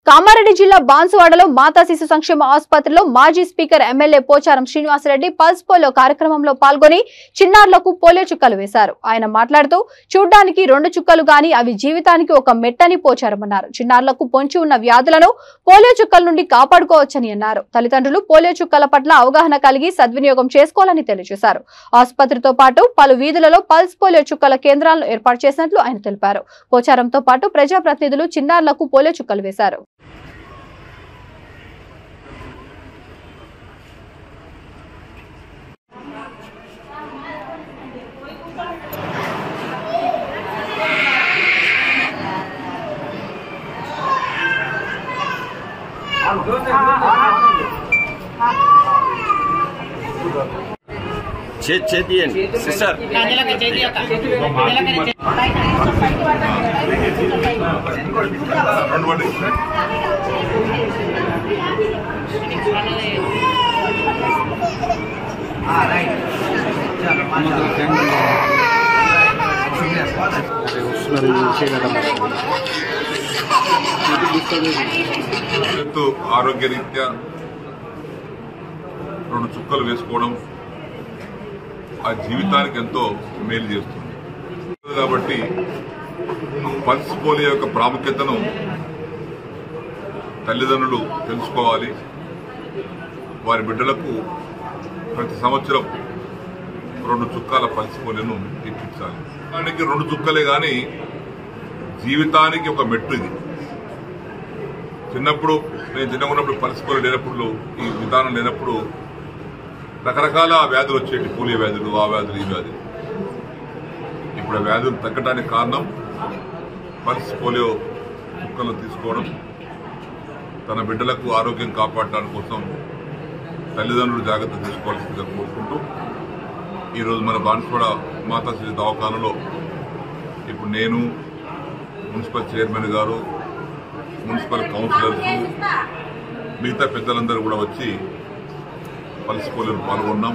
కామారెడ్డి జిల్లా బాన్సువాడలో మాతా శిశు సంక్షేమ ఆసుపత్రిలో మాజీ speaker MLA Pocharam Srinivasa Reddy pulse polio కార్యక్రమంలో పాల్గొని చిన్నారులకు పోలియో చుక్కలు వేశారు. ఆయన మాట్లాడుతూ చూడ్డానికి 2 చుక్కలు గాని అవి జీవితానికి ఒక మెట్టని పోచారమన్నారు. చిన్నారులకు పొంచి ఉన్న వ్యాధులను పోలియో చుక్కల నుండి కాపాడుకోవచ్చని అన్నారు. తల్లిదండ్రులు పోలియో చుక్కల పట్ల అవగాహన కలిగి సద్వినియోగం చేసుకోవాలని తెలియజేశారు. ఆసుపత్రితో పాటు పలు వీధులలో పల్స్ పోలియో చుక్కల కేంద్రాలను ఏర్పాటు చేసినట్లు ఆయన తెలిపారు. పోచారంతో పాటు ప్రజాప్రతినిధులు చిన్నారులకు పోలియో చుక్కలు వేశారు. सिस्टर ఆరోగ్యరీత్యా 2 చుక్కలు వేసుకోవడం ఆ జీవితానికి ఎంతో మేలు చేస్తుంది. కాబట్టి పల్స్ పోలియో యొక్క ప్రాముఖ్యతను తల్లిదండ్రులు తెలుసుకోవాలి. వారి బిడ్డలకు ప్రతి సంవత్సరం 2 చుక్కల పల్స్ పోలియోను ఇప్పించాలి. దానికి 2 చుక్కలే కానీ జీవితానికి ఒక మెట్టు. ఇది చిన్నప్పుడు నేను చిన్నగా ఉన్నప్పుడు పల్స్ పోలియో లేనప్పుడు, ఈ విధానం లేనప్పుడు రకరకాల వ్యాధులు వచ్చేటి, పోలియో వ్యాధులు, ఆ వ్యాధులు, ఈ వ్యాధులు. ఇప్పుడు వ్యాధులు తగ్గడానికి కారణం పల్స్ పోలియో చుక్కలు తీసుకోవడం. తన బిడ్డలకు ఆరోగ్యం కాపాడటానికి కోసం తల్లిదండ్రులు జాగ్రత్త తీసుకోవాల్సిందిగా కోరుకుంటూ ఈరోజు మన బాన్సువాడ మాతా శిశు దవాఖానలో ఇప్పుడు నేను, మున్సిపల్ చైర్మన్ గారు, మున్సిపల్ కౌన్సిలర్స్, మిగతా పెద్దలందరూ కూడా వచ్చి పల్స్ పోలియోలో పాల్గొన్నాం.